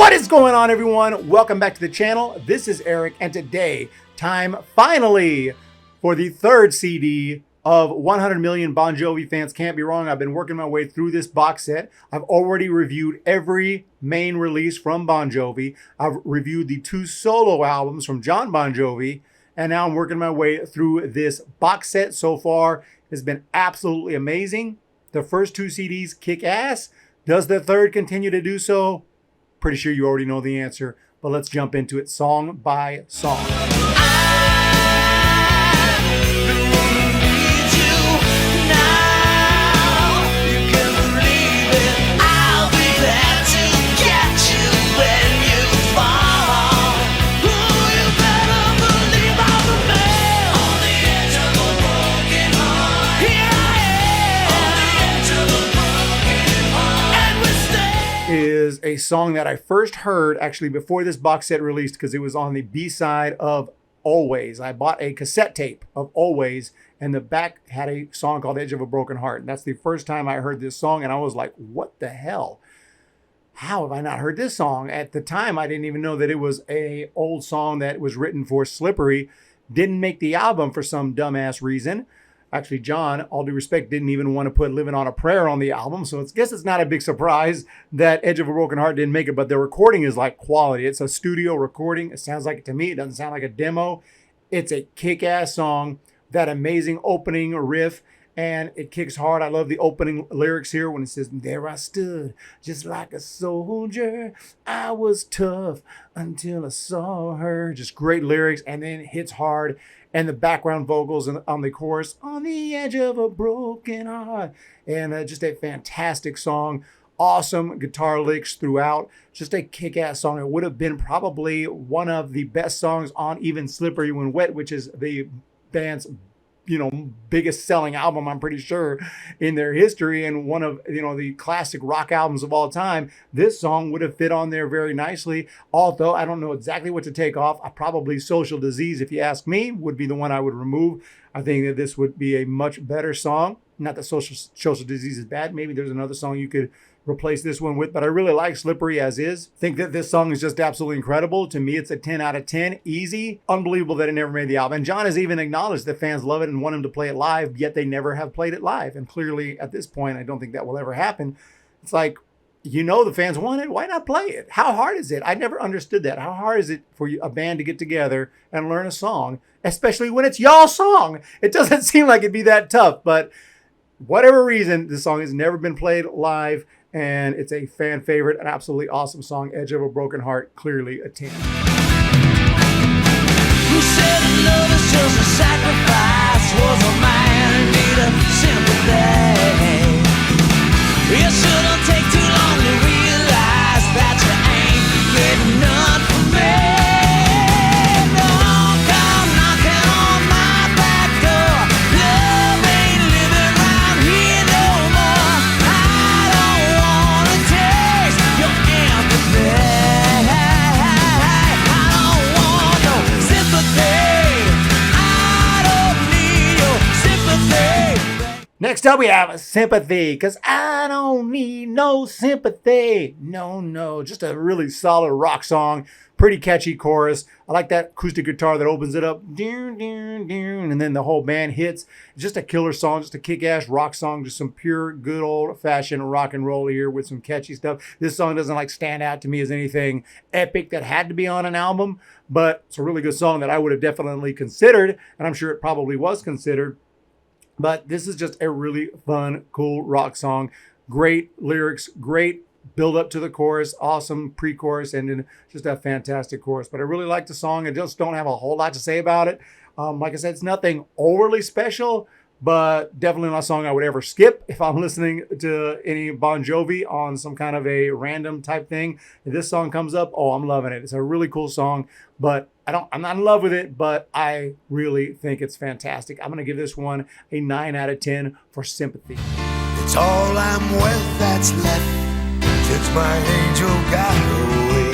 What is going on, everyone? Welcome back to the channel. This is Eric, and today, time finally for the third CD of 100 Million Bon Jovi Fans Can't Be Wrong. I've been working my way through this box set. I've already reviewed every main release from Bon Jovi. I've reviewed the 2 solo albums from John Bon Jovi, and now I'm working my way through this box set. So far, it's been absolutely amazing. The first 2 CDs kick ass. Does the third continue to do so? Pretty sure you already know the answer, but let's jump into it song by song. Is a song that I first heard actually before this box set released, because it was on the B-side of Always. I bought a cassette tape of Always, and the back had a song called Edge of a Broken Heart. And that's the first time I heard this song, and I was like, what the hell? How have I not heard this song? At the time, I didn't even know that it was an old song that was written for Slippery. Didn't make the album for some dumbass reason. Actually, John, all due respect, didn't even want to put Living on a Prayer on the album. So I guess it's not a big surprise that Edge of a Broken Heart didn't make it. But the recording is like quality. It's a studio recording. It sounds like it to me. It doesn't sound like a demo. It's a kick-ass song. That amazing opening riff. And it kicks hard. I love the opening lyrics here when it says, "There I stood, just like a soldier. I was tough until I saw her." Just great lyrics. And then it hits hard. And the background vocals on the chorus, "On the edge of a broken heart." And just a fantastic song. Awesome guitar licks throughout. Just a kick-ass song. It would have been probably one of the best songs on even Slippery When Wet, which is the band's biggest selling album, I'm pretty sure, in their history, and one of the classic rock albums of all time. This song would have fit on there very nicely, although I don't know exactly what to take off. Probably Social Disease, if you ask me, would be the one I would remove. I think that this would be a much better song. Not that Social Disease is bad. Maybe there's another song you could replace this one with, but I really like Slippery as is. Think that this song is just absolutely incredible. To me, it's a 10 out of 10. Easy. Unbelievable that it never made the album. And John has even acknowledged that fans love it and want him to play it live, yet they never have played it live. And clearly, at this point, I don't think that will ever happen. It's like, the fans want it. Why not play it? How hard is it? I never understood that. How hard is it for a band to get together and learn a song, especially when it's y'all's song? It doesn't seem like it'd be that tough, but whatever reason, this song has never been played live. And it's a fan favorite, an absolutely awesome song. Edge of a Broken Heart, clearly a 10. Who said love is just a sacrifice? Was a man in need of sympathy. It shouldn't take too long to realize that you ain't getting none from me. Don't come knocking on my back door. Love ain't living round here no more. I don't wanna taste your empathy. I don't want no sympathy. I don't need your sympathy. Next up, we have Sympathy, because I don't need no sympathy. No. Just a really solid rock song. Pretty catchy chorus. I like that acoustic guitar that opens it up. And then the whole band hits. Just a killer song. Just a kick-ass rock song. Just some pure, good old-fashioned rock and roll here with some catchy stuff. This song doesn't stand out to me as anything epic that had to be on an album, but it's a really good song that I would have definitely considered, and I'm sure it probably was considered. But this is just a really fun, cool rock song. Great lyrics, great build up to the chorus, awesome pre-chorus, and then just a fantastic chorus. But I really like the song. I just don't have a whole lot to say about it. Like I said, it's nothing overly special, but definitely not a song I would ever skip if I'm listening to any Bon Jovi on some kind of a random type thing. If this song comes up, oh, I'm loving it. It's a really cool song, but I'm not in love with it, but I really think it's fantastic. I'm going to give this one a 9 out of 10 for Sympathy. It's all I'm worth that's left since my angel got away.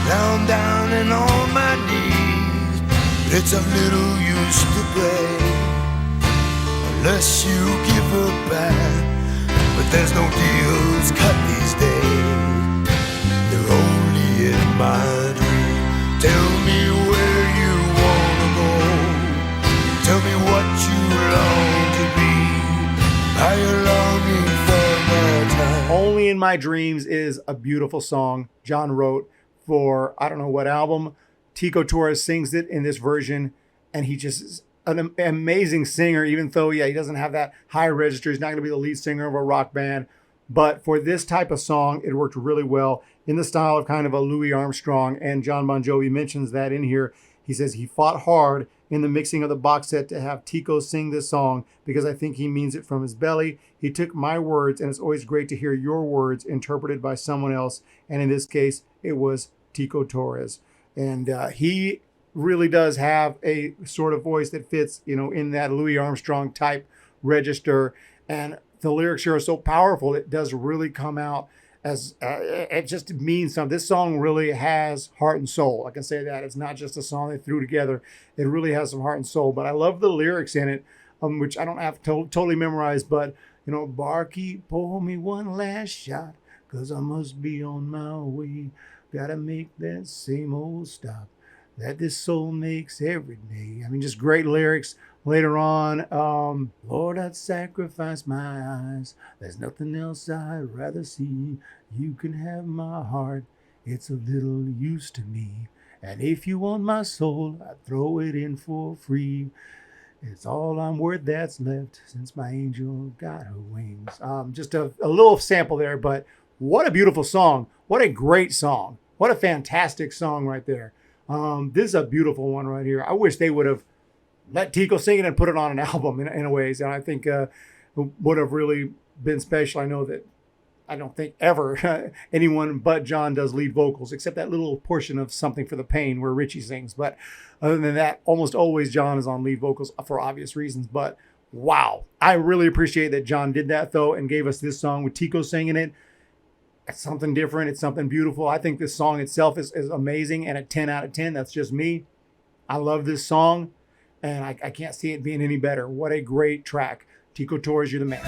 Now I'm down and on my knees. It's of little use to play unless you give her back. But there's no deals cut these days. They're my dream. Tell me where you wanna go. Tell me what you long to be. Are you longing for my time? Only in My Dreams is a beautiful song John wrote for, I don't know what album. TICO Torres sings it in this version, and he just is an amazing singer, even though, yeah, he doesn't have that high register. He's not going to be the lead singer of a rock band. But for this type of song, it worked really well in the style of kind of a Louis Armstrong. And John Bon Jovi mentions that in here. He says he fought hard in the mixing of the box set to have TICO sing this song because I think he means it from his belly. He took my words, and it's always great to hear your words interpreted by someone else. And in this case, it was TICO Torres. And he really does have a sort of voice that fits, you know, in that Louis Armstrong type register. And the lyrics here are so powerful. It does really come out as it just means something. This song really has heart and soul. I can say that. It's not just a song they threw together. It really has some heart and soul. But I love the lyrics in it, which I don't have to totally memorize. But, you know, barkeep, pour me one last shot, 'cause I must be on my way. Gotta make that same old stop that this soul makes every day. I mean, just great lyrics. Later on, Lord, I'd sacrifice my eyes. There's nothing else I'd rather see. You can have my heart. It's a little use to me. And if you want my soul, I'd throw it in for free. It's all I'm worth that's left since my angel got her wings. Just a little sample there, but what a beautiful song. What a great song. What a fantastic song right there. This is a beautiful one right here. I wish they would have let TICO sing it and put it on an album in a ways. And I think would have really been special. I know that I don't think ever anyone but John does lead vocals, except that little portion of Something for the Pain where Richie sings. But other than that, almost always John is on lead vocals for obvious reasons. But wow, I really appreciate that John did that though and gave us this song with TICO singing it. It's something different. It's something beautiful. I think this song itself is amazing. And a 10 out of 10, that's just me. I love this song. And I can't see it being any better. What a great track. TICO Torres, you're the man.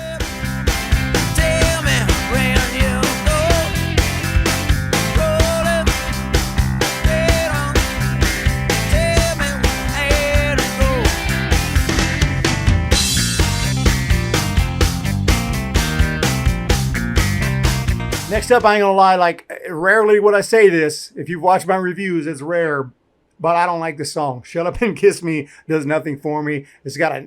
Tell me when you go. Roll it, get on. Tell me where to go. Next up, I ain't gonna lie, like rarely would I say this. If you've watched my reviews, it's rare. But I don't like this song. Shut Up and Kiss Me does nothing for me. It's got a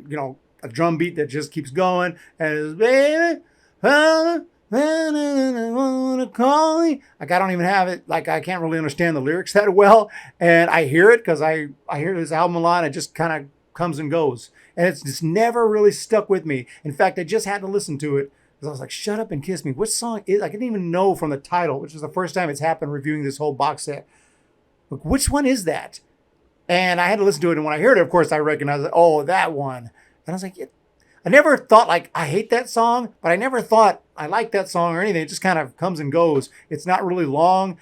drum beat that just keeps going. And it's, baby, I wanna call me. Like, I don't even have it. Like, I can't really understand the lyrics that well. And I hear it because I hear this album a lot. It just kind of comes and goes. And it's just never really stuck with me. In fact, I just had to listen to it because I was like, Shut Up and Kiss Me. Which song is? I didn't even know from the title, which is the first time it's happened reviewing this whole box set. Look, which one is that? And I had to listen to it. And when I heard it, of course, I recognized it. Oh, that one. And I was like, I never thought like I hate that song, but I never thought I like that song or anything. It just kind of comes and goes. It's not really long.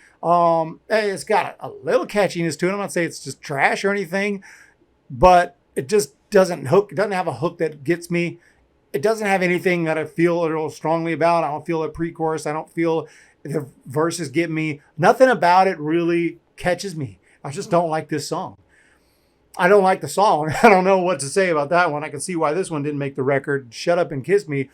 It's got a little catchiness to it. I'm not saying it's just trash or anything, but it just doesn't hook. It doesn't have a hook that gets me. It doesn't have anything that I feel real strongly about. I don't feel a pre-chorus. I don't feel the verses get me. Nothing about it really catches me. I just don't like this song. I don't like the song. I don't know what to say about that one. I can see why this one didn't make the record. Shut Up and Kiss Me.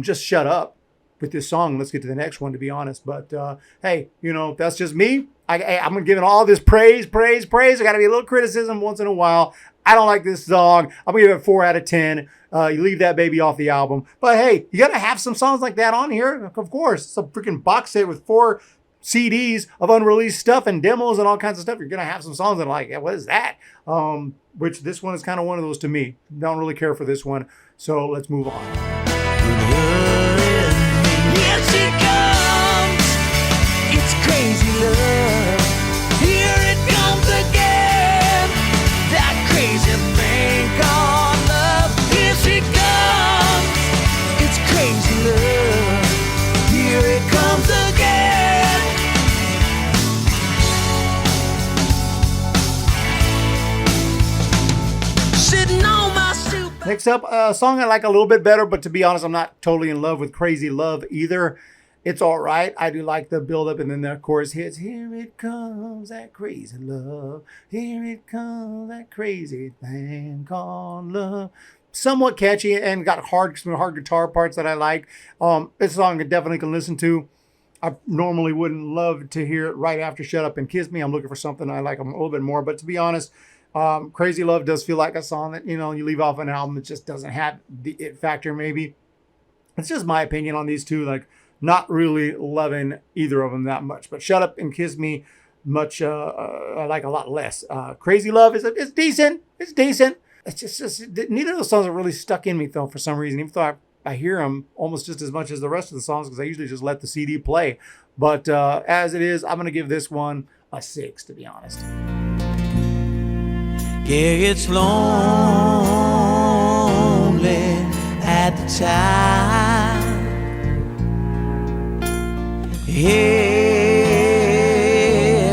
Just shut up with this song. Let's get to the next one, to be honest. But hey, that's just me. I'm going to give it all this praise. I got to be a little criticism once in a while. I don't like this song. I'm going to give it 4 out of 10. You leave that baby off the album. But hey, you got to have some songs like that on here. Of course. It's a freaking box set with 4 CDs of unreleased stuff and demos and all kinds of stuff. You're going to have some songs that are like, what is that? Which this one is kind of one of those to me. Don't really care for this one. So let's move on. Here she comes. It's crazy love. Here it comes again. That crazy thing called love. Here she comes. It's crazy love. Here it comes again. Next up, a song I like a little bit better, but to be honest, I'm not totally in love with Crazy Love either. It's all right. I do like the build up, and then the chorus hits. Here it comes, that crazy love. Here it comes, that crazy thing called love. Somewhat catchy and got some hard guitar parts that I like. It's a song I definitely can listen to. I normally wouldn't love to hear it right after Shut Up and Kiss Me. I'm looking for something I like a little bit more. But to be honest, Crazy Love does feel like a song that, you leave off an album that just doesn't have the it factor maybe. It's just my opinion on these two. Like, not really loving either of them that much. But Shut Up and Kiss Me, I like a lot less. Crazy Love is decent. It's decent. It's just neither of those songs are really stuck in me though for some reason. Even though I hear them almost just as much as the rest of the songs because I usually just let the CD play. But as it is, I'm gonna give this one a 6 to be honest. Yeah, it's lonely at the time.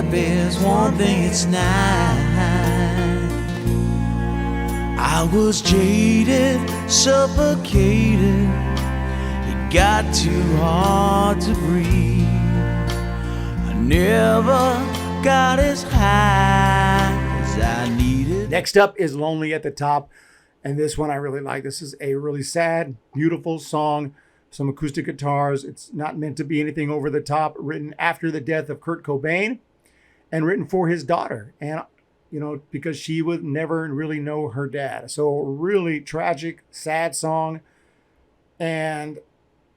Happy's one thing it's not. I was jaded, suffocated. It got too hard to breathe. I never got as high as I needed. Next up is Lonely at the Top. And this one I really like. This is a really sad, beautiful song. Some acoustic guitars. It's not meant to be anything over the top. Written after the death of Kurt Cobain and written for his daughter. And, because she would never really know her dad. So really tragic, sad song. And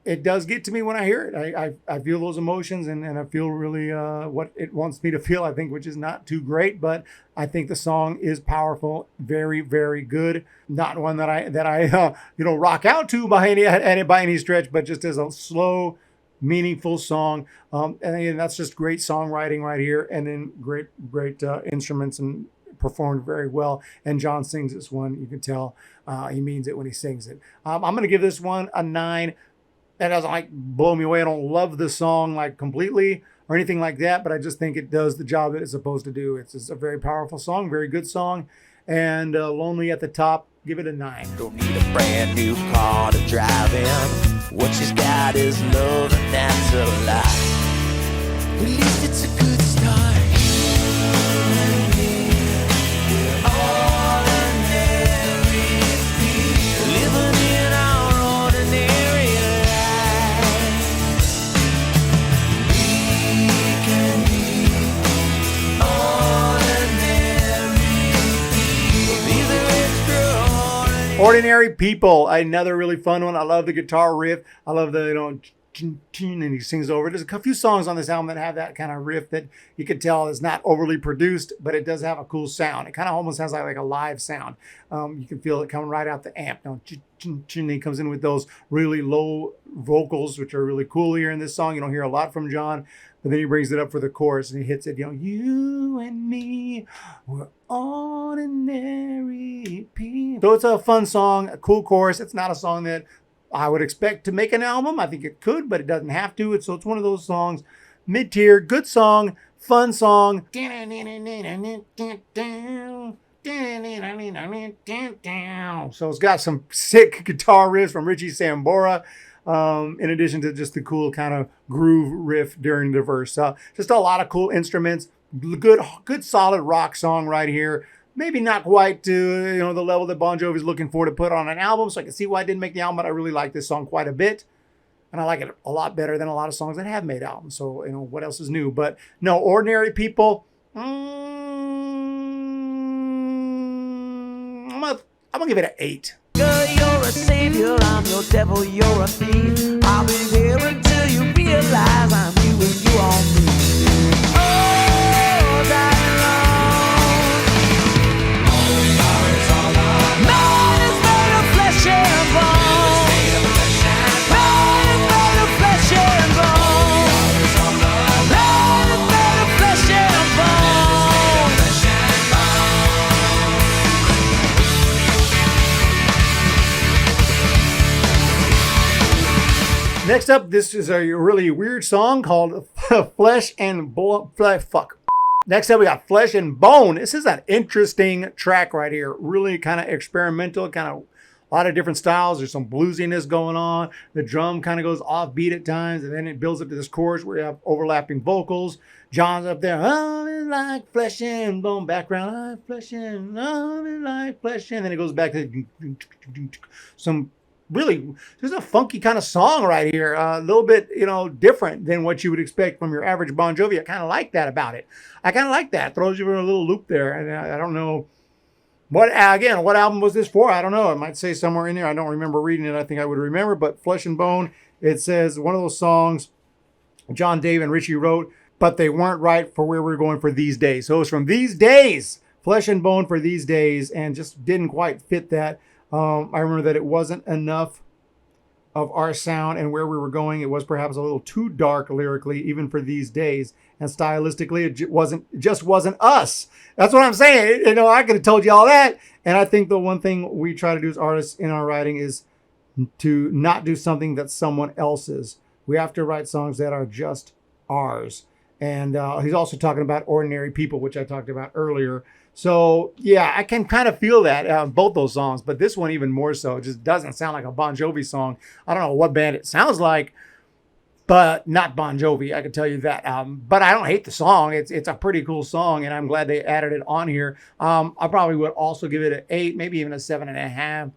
it does get to me when I hear it. I feel those emotions and I feel really what it wants me to feel, I think, which is not too great. But I think the song is powerful, very, very good. Not one that I rock out to by any stretch, but just as a slow, meaningful song. And again, that's just great songwriting right here. And then great instruments and performed very well. And John sings this one. You can tell he means it when he sings it. I'm going to give this one a 9. That doesn't blow me away. I don't love the song completely or anything like that, but I just think it does the job that it's supposed to do. It's just a very powerful song, very good song. And Lonely at the Top, give it a 9. Don't need a brand new car to drive in. What she's got is love, and that's a lie. At least it's a good start. Ordinary People, another really fun one. I love the guitar riff. I love the, and he sings over it. There's a few songs on this album that have that kind of riff that you can tell is not overly produced, but it does have a cool sound. It kind of almost has like a live sound. You can feel it coming right out the amp. He comes in with those really low vocals, which are really cool here in this song. You don't hear a lot from John, but then he brings it up for the chorus and he hits it, you and me, we're ordinary people. So it's a fun song, a cool chorus. It's not a song that I would expect to make an album. I think it could, but it doesn't have to. So it's one of those songs, mid-tier, good song, fun song. So it's got some sick guitar riffs from Richie Sambora. In addition to just the cool kind of groove riff during the verse. Just a lot of cool instruments. Good solid rock song right here. Maybe not quite to the level that Bon Jovi is looking for to put on an album. So I can see why I didn't make the album, but I really like this song quite a bit. And I like it a lot better than a lot of songs that have made albums. So, what else is new? But no, Ordinary People. I'm gonna give it an 8. Girl, you're a savior, I'm your devil, you're a thief. I'll be here until you realize I'm you and you on me. Oh, darling, man is made of flesh and bone. Man is made of flesh and bone. Man is made of flesh and bone. Next up, this is a really weird song called Flesh and Bone. Next up, we got Flesh and Bone. This is an interesting track right here. Really kind of experimental, kind of lot of different styles. There's some bluesiness going on. The drum kind of goes offbeat at times, and then it builds up to this chorus where you have overlapping vocals. John's up there, oh, like flesh and bone, background, like flesh and like flesh, and then it goes back to some really just a funky kind of song right here. A little bit, different than what you would expect from your average Bon Jovi. I kind of like that about it. I kind of like that. Throws you in a little loop there, and I don't know. What album was this for? I don't know. It might say somewhere in there. I don't remember reading it. I think I would remember, but Flesh and Bone, it says one of those songs John, Dave, and Richie wrote, but they weren't right for where we're going for these days. So it's from these days, Flesh and Bone for these days, and just didn't quite fit that. I remember that it wasn't enough of our sound and where we were going. It was perhaps a little too dark lyrically, even for these days. And stylistically, it just wasn't us. That's what I'm saying. I could have told you all that. And I think the one thing we try to do as artists in our writing is to not do something that's someone else's. We have to write songs that are just ours. And he's also talking about Ordinary People, which I talked about earlier. So, yeah, I can kind of feel that both those songs. But this one even more so. It just doesn't sound like a Bon Jovi song. I don't know what band it sounds like, but not Bon Jovi, I can tell you that. But I don't hate the song. It's a pretty cool song, and I'm glad they added it on here. I probably would also give it an 8, maybe even a 7.5.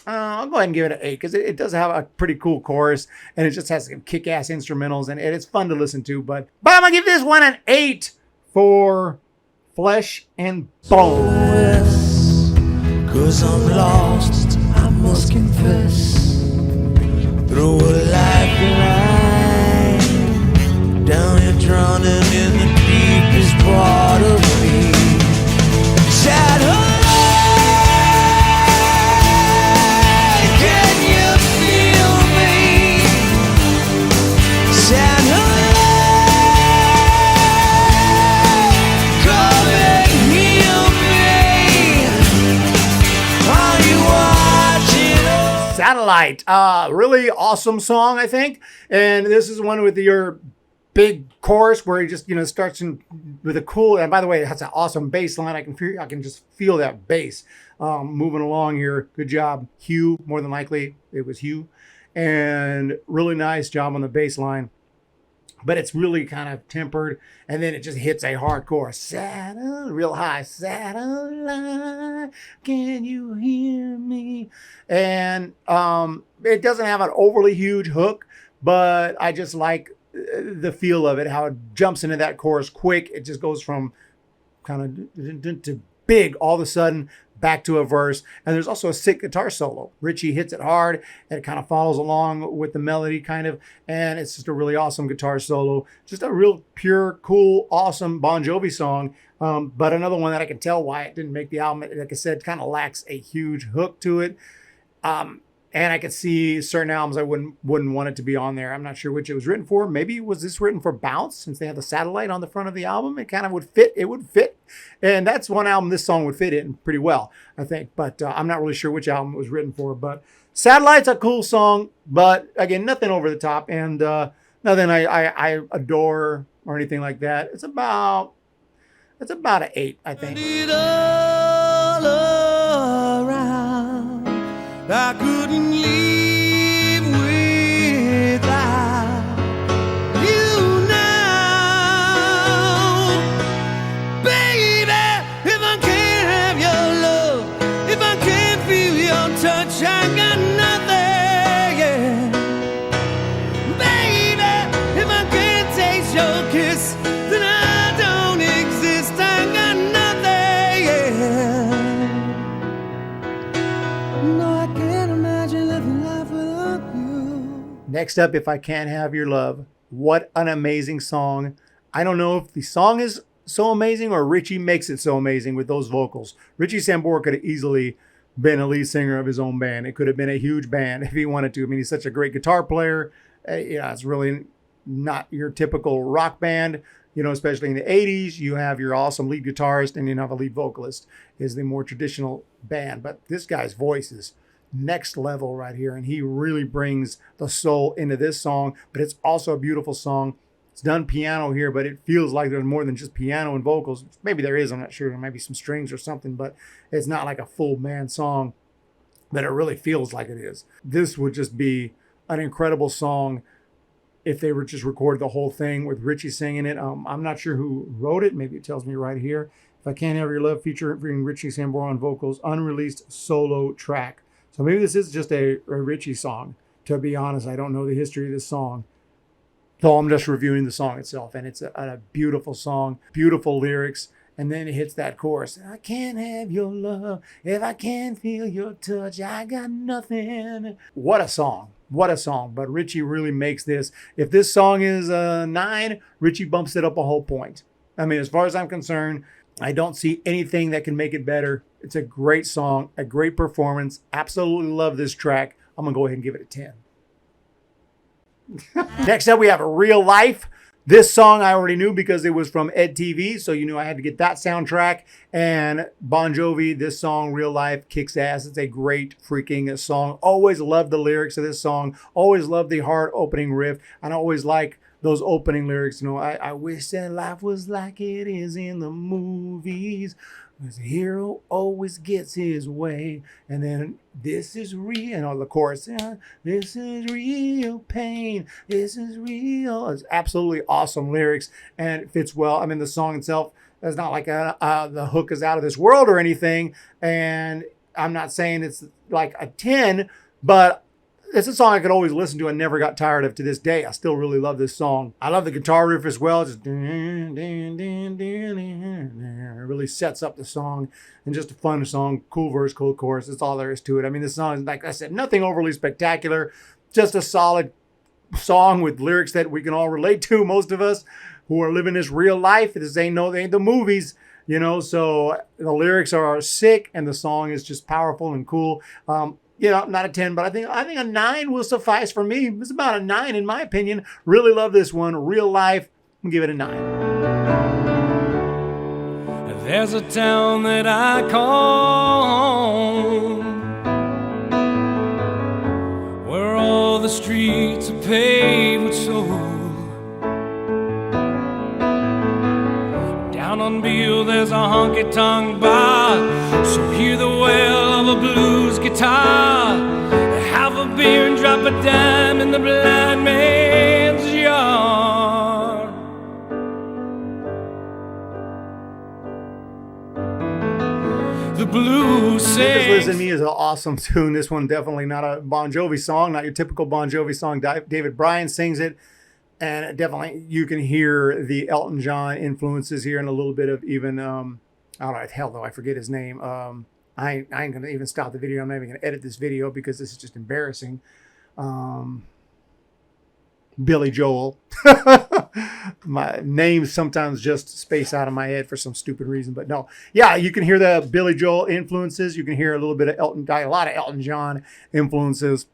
I'll go ahead and give it an 8 because it does have a pretty cool chorus, and it just has some kick-ass instrumentals, and it's fun to listen to. But I'm going to give this one an 8 for Flesh and Bone. Cause I'm lost, I must confess. Through a lifeline, down here drowning in the deepest part of me. Shadow, can you feel me? Shadow, come and heal me. Are you watching? Satellite, really awesome song, I think. And this is one with your big chorus where he just starts with a cool. And by the way, it has an awesome bass line. I can just feel that bass moving along here. Good job, Hugh. More than likely, it was Hugh, and really nice job on the bass line. But it's really kind of tempered, and then it just hits a hardcore satellite, real high satellite. Can you hear me? And it doesn't have an overly huge hook, but I just like the feel of it, how it jumps into that chorus quick. It just goes from kind of to big all of a sudden back to a verse. And there's also a sick guitar solo. Richie hits it hard, and it kind of follows along with the melody kind of, and it's just a really awesome guitar solo. Just a real pure, cool, awesome Bon Jovi song. But another one that I can tell why it didn't make the album, like I said, kind of lacks a huge hook to it. And I could see certain albums I wouldn't want it to be on there. I'm not sure which it was written for. Maybe was this written for Bounce, since they have the satellite on the front of the album? It kind of would fit. It would fit. And that's one album this song would fit in pretty well, I think. But I'm not really sure which album it was written for. But Satellite's a cool song, but again, nothing over the top, and nothing I adore or anything like that. It's about an 8, I think. I couldn't live without you now, baby. If I can't have your love, if I can't feel your touch, I got nothing, yeah. Baby, if I can't taste your kiss, then I don't exist, I got nothing, yeah. No, I can't imagine living life without you. Next up, If I Can't Have Your Love. What an amazing song. I don't know if the song is so amazing or Richie makes it so amazing with those vocals. Richie Sambora could have easily been a lead singer of his own band. It could have been a huge band if he wanted to. I mean, he's such a great guitar player. It's really not your typical rock band. Especially in the 80s, you have your awesome lead guitarist and you have a lead vocalist is the more traditional band. But this guy's voice is next level right here. And he really brings the soul into this song, but it's also a beautiful song. It's done piano here, but it feels like there's more than just piano and vocals. Maybe there is, I'm not sure. There might be some strings or something, but it's not like a full band song. but it really feels like it is. This would just be an incredible song if they were just recorded the whole thing with Richie singing it. I'm not sure who wrote it. Maybe it tells me right here. If I Can't Have Your Love, featuring Richie Sambora on vocals, unreleased solo track. So maybe this is just a Richie song. To be honest, I don't know the history of this song. So I'm just reviewing the song itself, and it's a beautiful song, beautiful lyrics. And then it hits that chorus. I can't have your love if I can't feel your touch. I got nothing. What a song. What a song. But Richie really makes this. If this song is a 9, Richie bumps it up a whole point. I mean, as far as I'm concerned, I don't see anything that can make it better. It's a great song, a great performance. Absolutely love this track. I'm going to go ahead and give it a 10. Next up, we have Real Life. This song I already knew because it was from Ed TV, so you knew I had to get that soundtrack. And Bon Jovi, this song, Real Life, kicks ass. It's a great freaking song. Always loved the lyrics of this song. Always loved the hard opening riff. And I always like those opening lyrics. You know, I wish that life was like it is in the movies. The hero always gets his way. And then this is real. And all the chorus. This is real pain. This is real. It's absolutely awesome lyrics. And it fits well. I mean, the song itself is not like the hook is out of this world or anything. And I'm not saying it's like a 10, but it's a song I could always listen to and never got tired of to this day. I still really love this song. I love the guitar riff as well. Just it really sets up the song, and just a fun song. Cool verse, cool chorus. That's all there is to it. I mean, this song is, like I said, nothing overly spectacular. Just a solid song with lyrics that we can all relate to. Most of us who are living this real life. This ain't the movies. You know, so the lyrics are sick and the song is just powerful and cool. You know, not a 10, but I think a 9 will suffice for me. It's about a 9 in my opinion. Really love this one. Real Life. I'm give it a 9. There's a town that I call home, where all the streets are paved with soul. Down on Beale there's a honky-tonk bar, so hear the wail of a blues guitar. Have a beer and drop a dime in the blind man's yard. The blues sings. Just Listen to Me is an awesome tune. This one definitely not a Bon Jovi song, not your typical Bon Jovi song. David Bryan sings it. And definitely, you can hear the Elton John influences here, and a little bit of even, I don't know, hell though, I forget his name. I ain't going to even stop the video. I'm not even going to edit this video because this is just embarrassing. Billy Joel. My names sometimes just space out of my head for some stupid reason, but no. Yeah, you can hear the Billy Joel influences. You can hear a little bit of a lot of Elton John influences.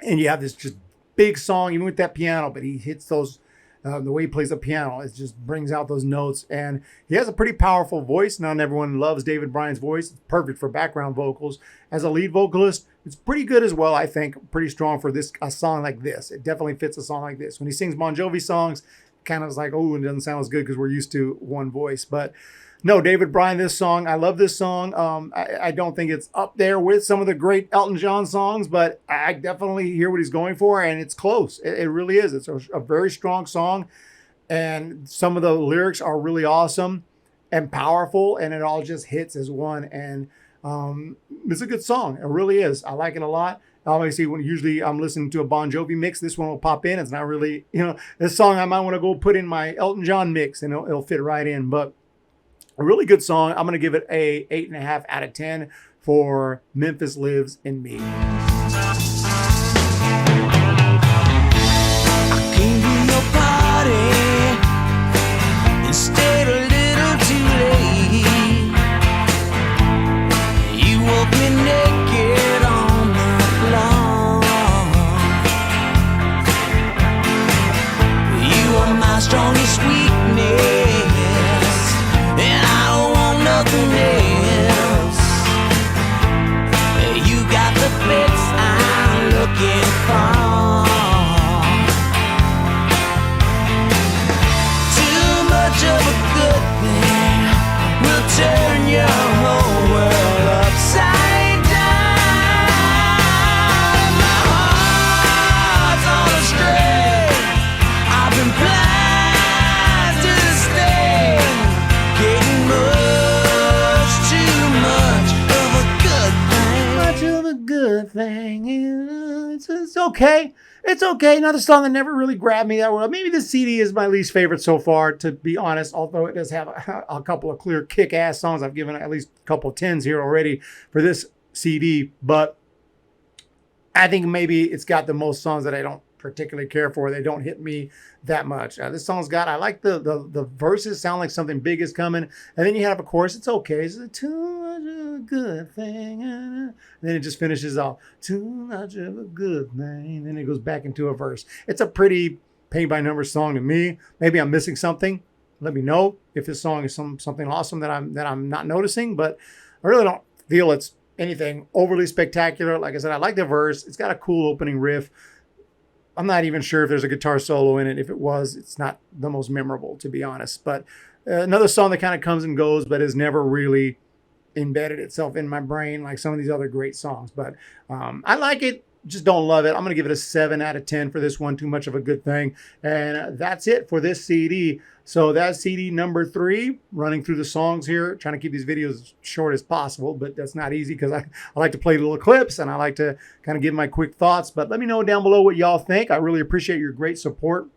And you have this just big song, even with that piano, but he hits those, the way he plays the piano, it just brings out those notes. And he has a pretty powerful voice. Not everyone loves David Bryan's voice. It's perfect for background vocals. As a lead vocalist, it's pretty good as well, I think. Pretty strong for a song like this. It definitely fits a song like this. When he sings Bon Jovi songs, kind of is like, oh, it doesn't sound as good because we're used to one voice. But no, David Bryan, this song, I love this song. I don't think it's up there with some of the great Elton John songs, but I definitely hear what he's going for, and it's close. It really is. It's a very strong song, and some of the lyrics are really awesome and powerful, and it all just hits as one. And it's a good song. It really is. I like it a lot. Obviously, when usually I'm listening to a Bon Jovi mix, this one will pop in. It's not really, this song I might want to go put in my Elton John mix, and it'll fit right in. But a really good song. I'm going to give it a 8.5 out of 10 for Memphis Lives in Me. I came to your party and stayed a little too late. You woke me naked on the floor. You are my strongest weakness, and I don't want nothing else. You got the fit okay. It's okay. Another song that never really grabbed me that well. Maybe this CD is my least favorite so far, to be honest, although it does have a couple of clear kick-ass songs. I've given at least a couple of 10s here already for this CD, but I think maybe it's got the most songs that I don't particularly care for. They don't hit me that much. This song's got, I like the verses sound like something big is coming, and then you have a chorus. It's okay. It's too much of a good thing, and then it just finishes off too much of a good thing, and then it goes back into a verse. It's a pretty paint by numbers song to me. Maybe I'm missing something. Let me know if this song is something awesome that I'm not noticing, but I really don't feel it's anything overly spectacular. Like I said, I like the verse. It's got a cool opening riff. I'm not even sure if there's a guitar solo in it. If it was, it's not the most memorable, to be honest. But another song that kind of comes and goes, but has never really embedded itself in my brain like some of these other great songs. But I like it, just don't love it. I'm going to give it a 7 out of 10 for this one. Too much of a good thing. And that's it for this CD. So that's CD number 3, running through the songs here, trying to keep these videos as short as possible, but that's not easy because I like to play little clips and I like to kind of give my quick thoughts. But let me know down below what y'all think. I really appreciate your great support.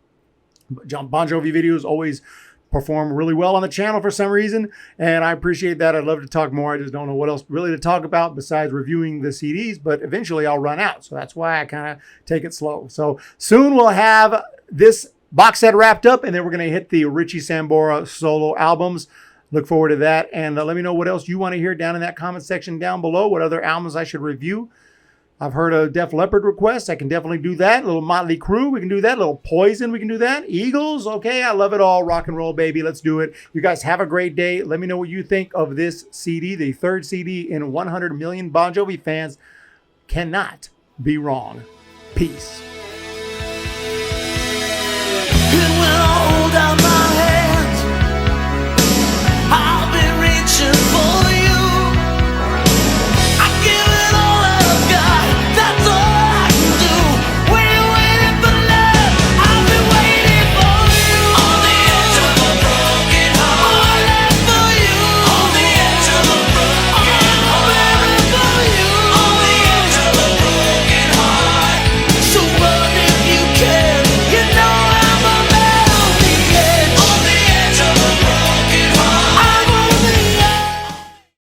Bon Jovi videos always perform really well on the channel for some reason, and I appreciate that. I'd love to talk more. I just don't know what else really to talk about besides reviewing the CDs, but eventually I'll run out. So that's why I kind of take it slow. So soon we'll have this box set wrapped up, and then we're going to hit the Richie Sambora solo albums. Look forward to that. And let me know what else you want to hear down in that comment section down below, what other albums I should review. I've heard a Def Leppard request. I can definitely do that. A little Motley Crue, we can do that. A little Poison, we can do that. Eagles, okay, I love it all. Rock and roll, baby, let's do it. You guys have a great day. Let me know what you think of this CD, the 3rd CD in 100 million Bon Jovi fans. Cannot be wrong. Peace. And when I hold out my